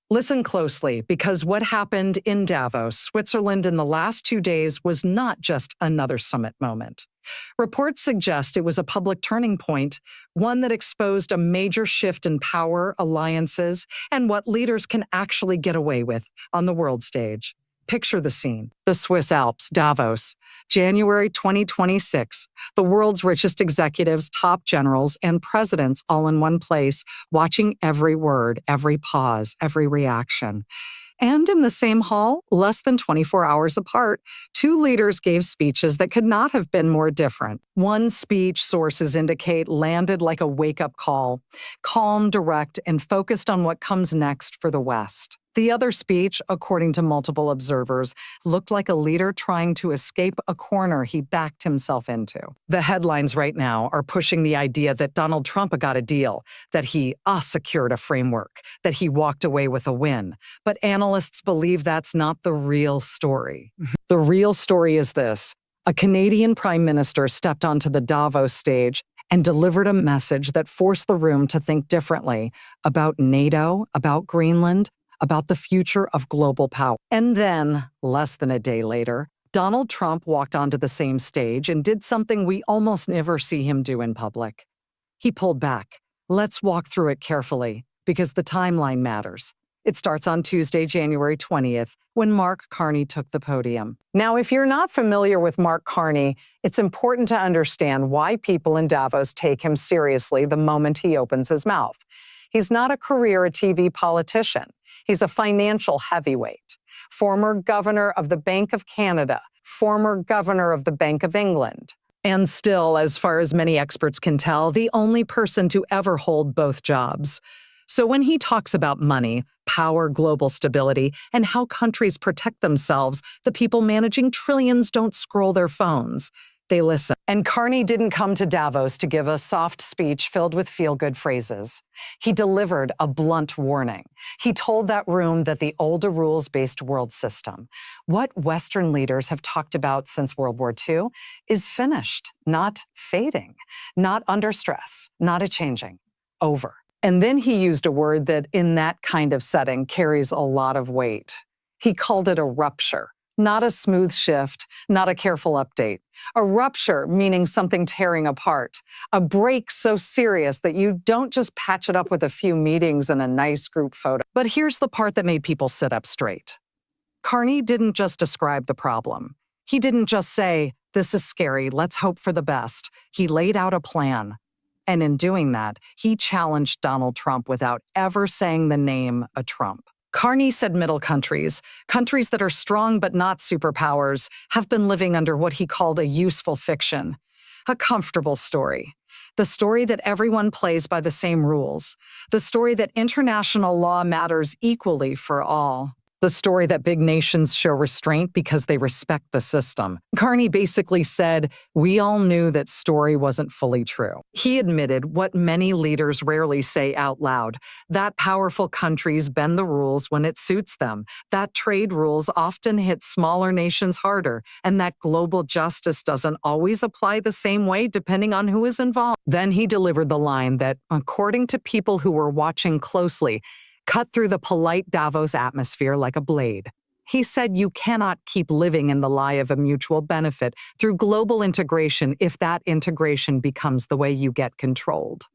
Listen closely, because what happened in Davos, Switzerland in the last 2 days was not just another summit moment. Reports suggest it was a public turning point, one that exposed a major shift in power, alliances, and what leaders can actually get away with on the world stage. Picture the scene. The Swiss Alps, Davos, January 2026. The world's richest executives, top generals, and presidents all in one place, watching every word, every pause, every reaction. And in the same hall, less than 24 hours apart, two leaders gave speeches that could not have been more different. One speech, sources indicate, landed like a wake-up call, calm, direct, and focused on what comes next for the West. The other speech, according to multiple observers, looked like a leader trying to escape a corner he backed himself into. The headlines right now are pushing the idea that Donald Trump got a deal, that he secured a framework, that he walked away with a win. But analysts believe that's not the real story. The real story is this. A Canadian prime minister stepped onto the Davos stage and delivered a message that forced the room to think differently about NATO, about Greenland, about the future of global power. And then, less than a day later, Donald Trump walked onto the same stage and did something we almost never see him do in public. He pulled back. Let's walk through it carefully, because the timeline matters. It starts on Tuesday, January 20th, when Mark Carney took the podium. Now, if you're not familiar with Mark Carney, it's important to understand why people in Davos take him seriously the moment he opens his mouth. He's not a career TV politician. He's a financial heavyweight, former governor of the Bank of Canada, former governor of the Bank of England, and still, as far as many experts can tell, the only person to ever hold both jobs. So when he talks about money, power, global stability, and how countries protect themselves, the people managing trillions don't scroll their phones. They listen. And Carney didn't come to Davos to give a soft speech filled with feel-good phrases. He delivered a blunt warning. He told that room that the older rules-based world system, what Western leaders have talked about since World War II, is finished, not fading, not under stress, not a changing, over. And then he used a word that in that kind of setting carries a lot of weight. He called it a rupture. Not a smooth shift, not a careful update. A rupture, meaning something tearing apart. A break so serious that you don't just patch it up with a few meetings and a nice group photo. But here's the part that made people sit up straight. Carney didn't just describe the problem. He didn't just say, "This is scary, let's hope for the best." He laid out a plan. And in doing that, he challenged Donald Trump without ever saying the name a Trump. Carney said middle countries, countries that are strong but not superpowers, have been living under what he called a useful fiction, a comfortable story. The story that everyone plays by the same rules. The story that international law matters equally for all. The story that big nations show restraint because they respect the system. Carney basically said, we all knew that story wasn't fully true. He admitted what many leaders rarely say out loud, that powerful countries bend the rules when it suits them, that trade rules often hit smaller nations harder, and that global justice doesn't always apply the same way depending on who is involved. Then he delivered the line that, according to people who were watching closely, cut through the polite Davos atmosphere like a blade. He said you cannot keep living in the lie of a mutual benefit through global integration if that integration becomes the way you get controlled.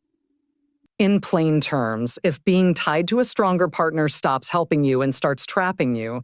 In plain terms, if being tied to a stronger partner stops helping you and starts trapping you,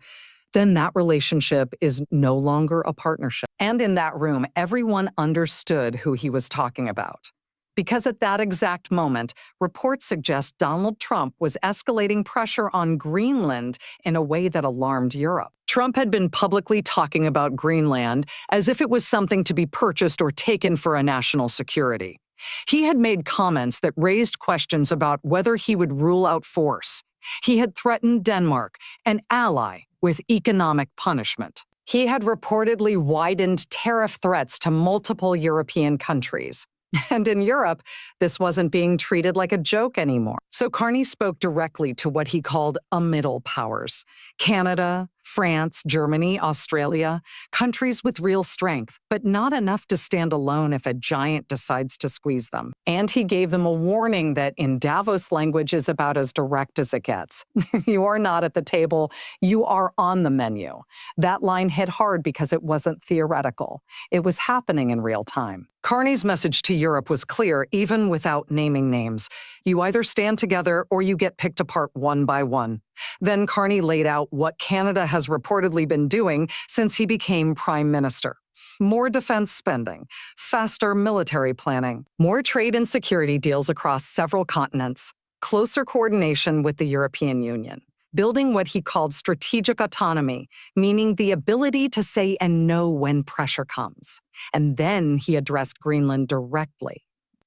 then that relationship is no longer a partnership. And in that room, everyone understood who he was talking about. Because at that exact moment, reports suggest Donald Trump was escalating pressure on Greenland in a way that alarmed Europe. Trump had been publicly talking about Greenland as if it was something to be purchased or taken for a national security. He had made comments that raised questions about whether he would rule out force. He had threatened Denmark, an ally, with economic punishment. He had reportedly widened tariff threats to multiple European countries. And in Europe, this wasn't being treated like a joke anymore. So Carney spoke directly to what he called a middle powers: Canada, France, Germany, Australia, countries with real strength, but not enough to stand alone if a giant decides to squeeze them. And he gave them a warning that in Davos language is about as direct as it gets. You are not at the table, you are on the menu. That line hit hard because it wasn't theoretical. It was happening in real time. Carney's message to Europe was clear, even without naming names. You either stand together or you get picked apart one by one. Then Carney laid out what Canada has reportedly been doing since he became prime minister. More defense spending, faster military planning, more trade and security deals across several continents, closer coordination with the European Union, building what he called strategic autonomy, meaning the ability to say and know when pressure comes. And then he addressed Greenland directly.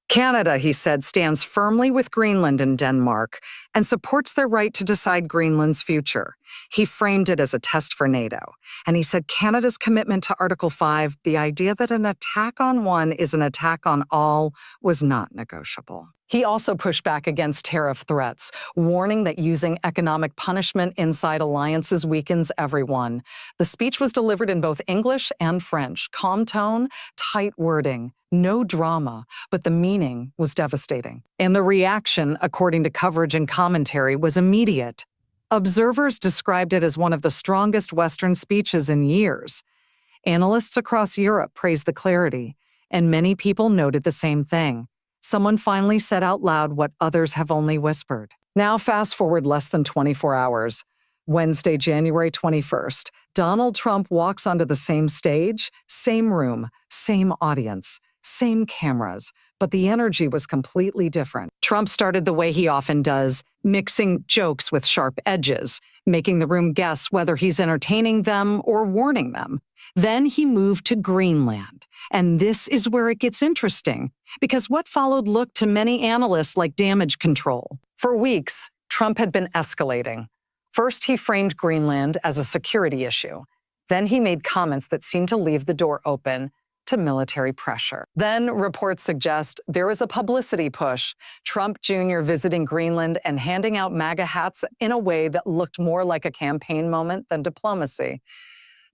Canada, he said, stands firmly with Greenland and Denmark and supports their right to decide Greenland's future. He framed it as a test for NATO. And he said Canada's commitment to Article 5, the idea that an attack on one is an attack on all, was not negotiable. He also pushed back against tariff threats, warning that using economic punishment inside alliances weakens everyone. The speech was delivered in both English and French. Calm tone, tight wording, no drama, but the meaning was devastating. And the reaction, according to coverage and commentary, was immediate. Observers described it as one of the strongest Western speeches in years. Analysts across Europe praised the clarity, and many people noted the same thing. Someone finally said out loud what others have only whispered. Now fast forward less than 24 hours. Wednesday, January 21st, Donald Trump walks onto the same stage, same room, same audience, same cameras, but the energy was completely different. Trump started the way he often does, mixing jokes with sharp edges, making the room guess whether he's entertaining them or warning them. Then he moved to Greenland. And this is where it gets interesting, because what followed looked to many analysts like damage control. For weeks, Trump had been escalating. First, he framed Greenland as a security issue. Then he made comments that seemed to leave the door open to military pressure. Then reports suggest there was a publicity push, Trump Jr. visiting Greenland and handing out MAGA hats in a way that looked more like a campaign moment than diplomacy.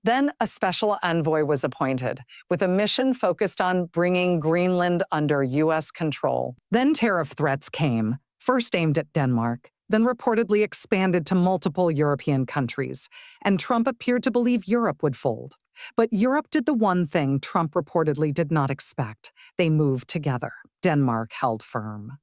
Then a special envoy was appointed, with a mission focused on bringing Greenland under U.S. control. Then tariff threats came, first aimed at Denmark, then reportedly expanded to multiple European countries, and Trump appeared to believe Europe would fold. But Europe did the one thing Trump reportedly did not expect. They moved together. Denmark held firm.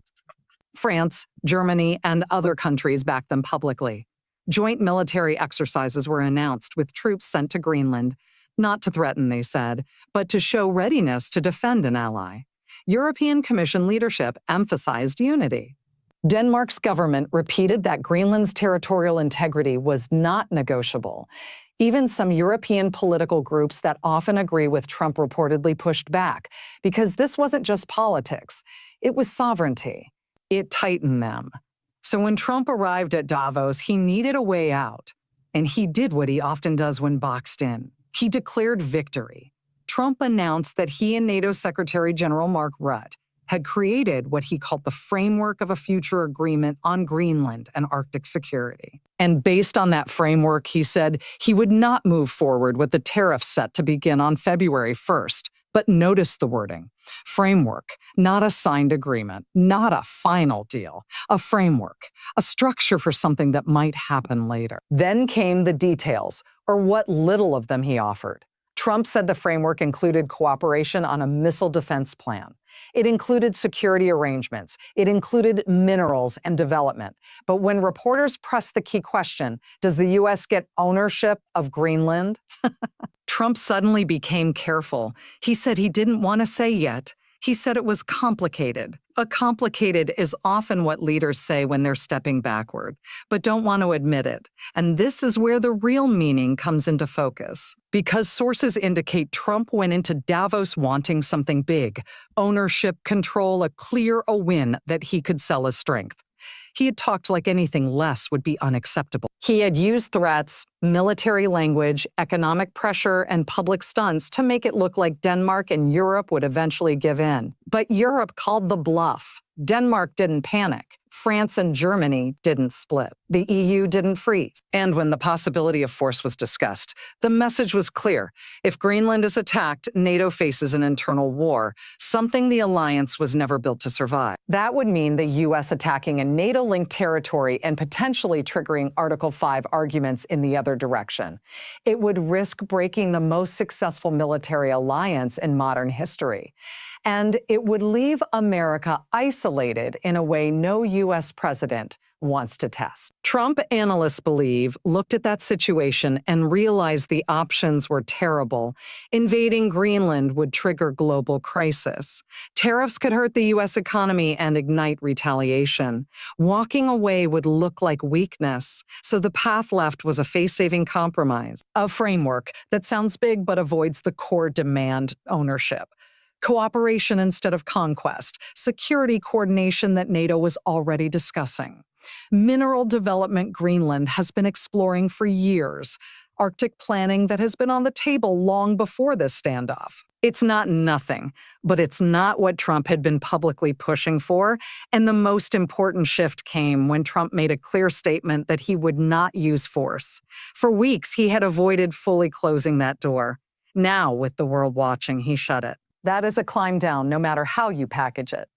France, Germany, and other countries backed them publicly. Joint military exercises were announced with troops sent to Greenland, not to threaten, they said, but to show readiness to defend an ally. European Commission leadership emphasized unity. Denmark's government repeated that Greenland's territorial integrity was not negotiable. Even some European political groups that often agree with Trump reportedly pushed back, because this wasn't just politics, it was sovereignty. It tightened them. So when Trump arrived at Davos, he needed a way out. And he did what he often does when boxed in. He declared victory. Trump announced that he and NATO Secretary General Mark Rutte had created what he called the framework of a future agreement on Greenland and Arctic security. And based on that framework, he said he would not move forward with the tariffs set to begin on February 1st. But notice the wording. Framework, not a signed agreement, not a final deal, a framework, a structure for something that might happen later. Then came the details, or what little of them he offered. Trump said the framework included cooperation on a missile defense plan. It included security arrangements. It included minerals and development. But when reporters pressed the key question, does the U.S. get ownership of Greenland? Trump suddenly became careful. He said he didn't want to say yet. He said it was complicated. A complicated is often what leaders say when they're stepping backward, but don't want to admit it. And this is where the real meaning comes into focus. Because sources indicate Trump went into Davos wanting something big, ownership, control, a win that he could sell as strength. He had talked like anything less would be unacceptable. He had used threats, military language, economic pressure, and public stunts to make it look like Denmark and Europe would eventually give in. But Europe called the bluff. Denmark didn't panic. France and Germany didn't split. The EU didn't freeze. And when the possibility of force was discussed, the message was clear. If Greenland is attacked, NATO faces an internal war, something the alliance was never built to survive. That would mean the U.S. attacking a NATO-linked territory and potentially triggering Article 5 arguments in the other direction. It would risk breaking the most successful military alliance in modern history. And it would leave America isolated in a way no U.S. president wants to test. Trump analysts believe looked at that situation and realized the options were terrible. Invading Greenland would trigger global crisis. Tariffs could hurt the U.S. economy and ignite retaliation. Walking away would look like weakness. So the path left was a face-saving compromise, a framework that sounds big but avoids the core demand: ownership. Cooperation instead of conquest, security coordination that NATO was already discussing. Mineral development Greenland has been exploring for years. Arctic planning that has been on the table long before this standoff. It's not nothing, but it's not what Trump had been publicly pushing for, and the most important shift came when Trump made a clear statement that he would not use force. For weeks, he had avoided fully closing that door. Now, with the world watching, he shut it. That is a climb down, no matter how you package it.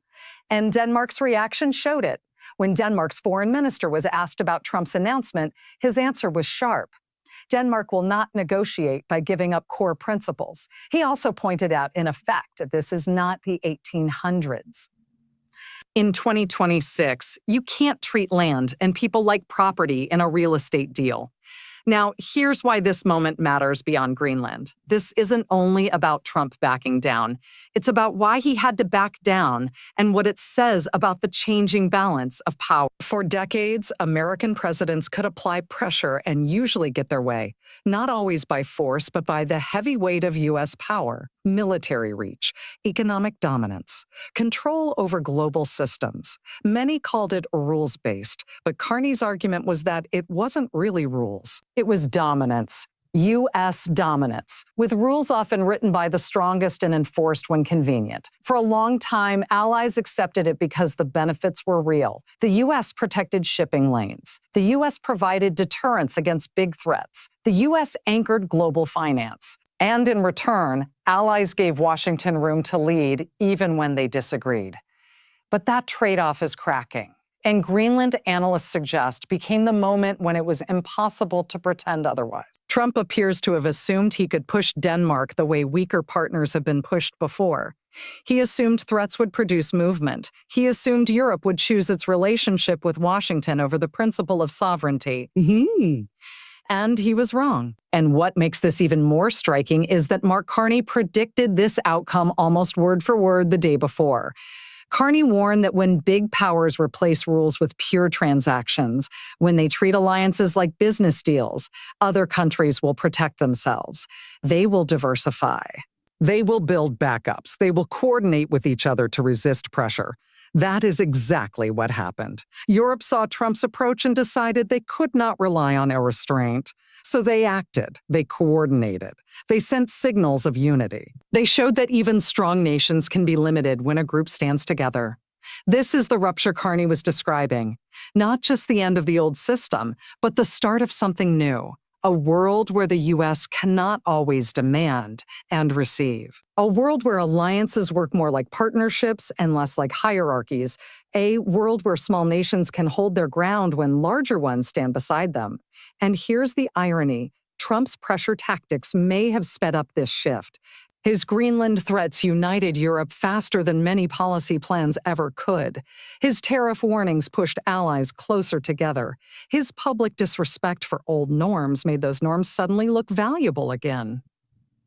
And Denmark's reaction showed it. When Denmark's foreign minister was asked about Trump's announcement, his answer was sharp. Denmark will not negotiate by giving up core principles. He also pointed out, in effect, that this is not the 1800s. In 2026, you can't treat land and people like property in a real estate deal. Now, here's why this moment matters beyond Greenland. This isn't only about Trump backing down. It's about why he had to back down and what it says about the changing balance of power. For decades, American presidents could apply pressure and usually get their way, not always by force, but by the heavy weight of U.S. power, military reach, economic dominance, control over global systems. Many called it rules-based, but Carney's argument was that it wasn't really rules. It was dominance. U.S. dominance, with rules often written by the strongest and enforced when convenient. For a long time, allies accepted it because the benefits were real. The U.S. protected shipping lanes. The U.S. provided deterrence against big threats. The U.S. anchored global finance. And in return, allies gave Washington room to lead even when they disagreed. But that trade-off is cracking. And Greenland, analysts suggest, became the moment when it was impossible to pretend otherwise. Trump appears to have assumed he could push Denmark the way weaker partners have been pushed before. He assumed threats would produce movement. He assumed Europe would choose its relationship with Washington over the principle of sovereignty. And he was wrong. And what makes this even more striking is that Mark Carney predicted this outcome almost word for word the day before. Carney warned that when big powers replace rules with pure transactions, when they treat alliances like business deals, other countries will protect themselves. They will diversify. They will build backups. They will coordinate with each other to resist pressure. That is exactly what happened. Europe saw Trump's approach and decided they could not rely on a restraint. So they acted, they coordinated, they sent signals of unity. They showed that even strong nations can be limited when a group stands together. This is the rupture Carney was describing. Not just the end of the old system, but the start of something new. A world where the U.S. cannot always demand and receive. A world where alliances work more like partnerships and less like hierarchies. A world where small nations can hold their ground when larger ones stand beside them. And here's the irony. Trump's pressure tactics may have sped up this shift. His Greenland threats united Europe faster than many policy plans ever could. His tariff warnings pushed allies closer together. His public disrespect for old norms made those norms suddenly look valuable again.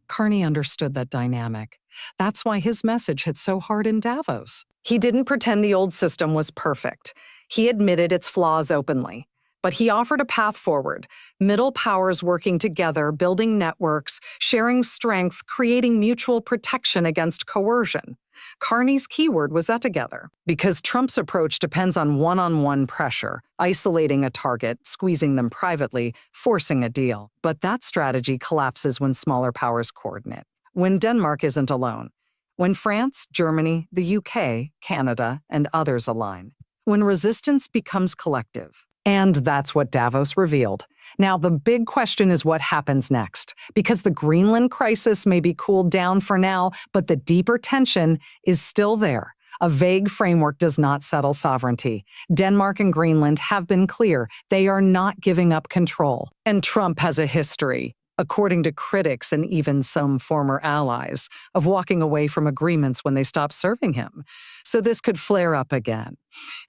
Carney understood that dynamic. That's why his message hit so hard in Davos. He didn't pretend the old system was perfect. He admitted its flaws openly. But he offered a path forward, middle powers working together, building networks, sharing strength, creating mutual protection against coercion. Carney's keyword was that together, because Trump's approach depends on one-on-one pressure, isolating a target, squeezing them privately, forcing a deal. But that strategy collapses when smaller powers coordinate, when Denmark isn't alone, when France, Germany, the UK, Canada, and others align. when resistance becomes collective. And that's what Davos revealed. Now, the big question is what happens next, because the Greenland crisis may be cooled down for now, but the deeper tension is still there. A vague framework does not settle sovereignty. Denmark and Greenland have been clear they are not giving up control. And Trump has a history, according to critics and even some former allies, of walking away from agreements when they stop serving him. So this could flare up again,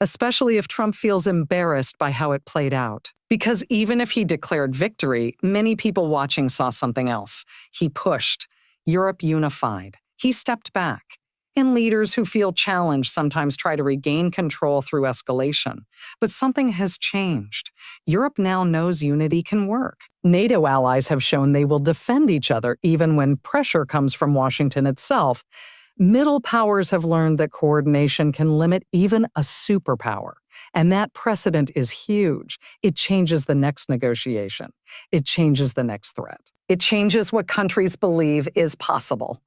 especially if Trump feels embarrassed by how it played out. Because even if he declared victory, many people watching saw something else. He pushed. Europe unified. He stepped back. And leaders who feel challenged sometimes try to regain control through escalation. But something has changed. Europe now knows unity can work. NATO allies have shown they will defend each other even when pressure comes from Washington itself. Middle powers have learned that coordination can limit even a superpower. And that precedent is huge. It changes the next negotiation. It changes the next threat. It changes what countries believe is possible.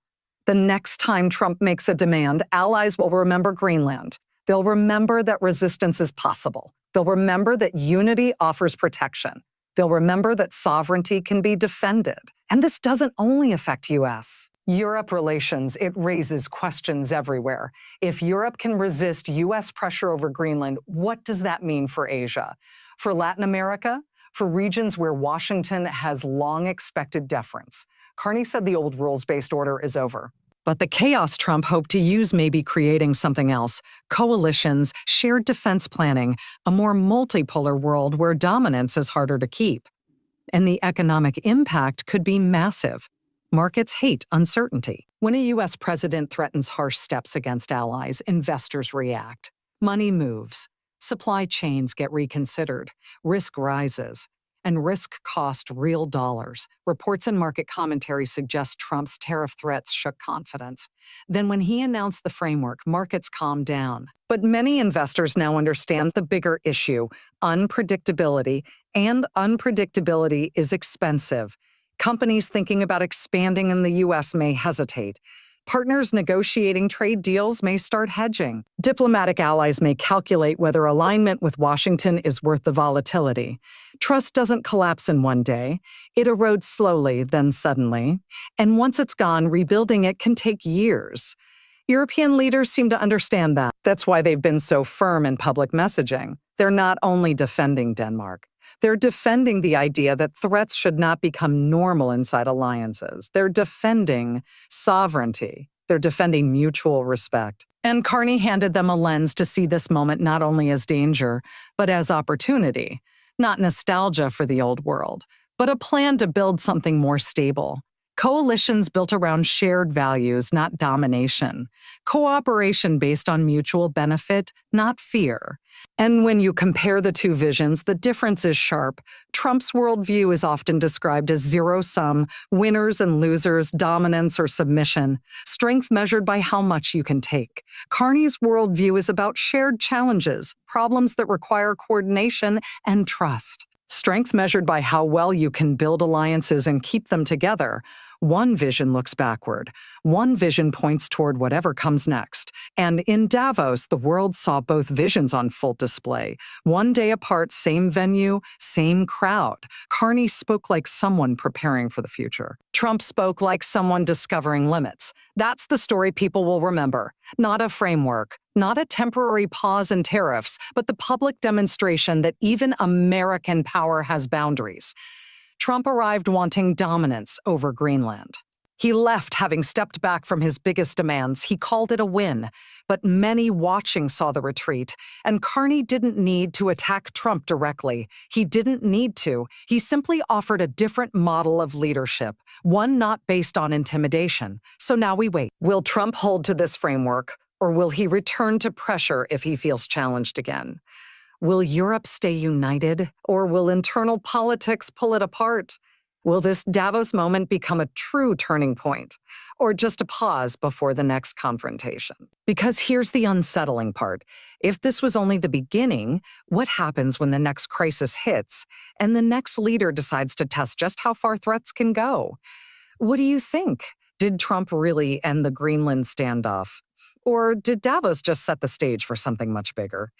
The next time Trump makes a demand, allies will remember Greenland. They'll remember that resistance is possible. They'll remember that unity offers protection. They'll remember that sovereignty can be defended. And this doesn't only affect U.S. Europe relations, it raises questions everywhere. If Europe can resist U.S. pressure over Greenland, what does that mean for Asia? For Latin America? For regions where Washington has long expected deference? Carney said the old rules-based order is over. But the chaos Trump hoped to use may be creating something else. Coalitions, shared defense planning, a more multipolar world where dominance is harder to keep. And the economic impact could be massive. Markets hate uncertainty. When a U.S. president threatens harsh steps against allies, investors react. Money moves. Supply chains get reconsidered. Risk rises. And risk cost real dollars. Reports and market commentary suggest Trump's tariff threats shook confidence. Then when he announced the framework, markets calmed down. But many investors now understand the bigger issue, unpredictability, and unpredictability is expensive. Companies thinking about expanding in the U.S. may hesitate. Partners negotiating trade deals may start hedging. Diplomatic allies may calculate whether alignment with Washington is worth the volatility. Trust doesn't collapse in one day. It erodes slowly, then suddenly. And once it's gone, rebuilding it can take years. European leaders seem to understand that. That's why they've been so firm in public messaging. They're not only defending Denmark. They're defending the idea that threats should not become normal inside alliances. They're defending sovereignty. They're defending mutual respect. And Carney handed them a lens to see this moment not only as danger, but as opportunity. Not nostalgia for the old world, but a plan to build something more stable. Coalitions built around shared values, not domination. Cooperation based on mutual benefit, not fear. And when you compare the two visions, the difference is sharp. Trump's worldview is often described as zero-sum, winners and losers, dominance or submission, strength measured by how much you can take. Carney's worldview is about shared challenges, problems that require coordination and trust. Strength measured by how well you can build alliances and keep them together. One vision looks backward. One vision points toward whatever comes next. And in Davos, the world saw both visions on full display. One day apart, same venue, same crowd. Carney spoke like someone preparing for the future. Trump spoke like someone discovering limits. That's the story people will remember. Not a framework, not a temporary pause in tariffs, but the public demonstration that even American power has boundaries. Trump arrived wanting dominance over Greenland. He left having stepped back from his biggest demands. He called it a win, but many watching saw the retreat, and Carney didn't need to attack Trump directly. He didn't need to. He simply offered a different model of leadership, one not based on intimidation. So now we wait. Will Trump hold to this framework, or will he return to pressure if he feels challenged again? Will Europe stay united, or will internal politics pull it apart? Will this Davos moment become a true turning point, or just a pause before the next confrontation? Because here's the unsettling part. If this was only the beginning, what happens when the next crisis hits and the next leader decides to test just how far threats can go? What do you think? Did Trump really end the Greenland standoff? Or did Davos just set the stage for something much bigger?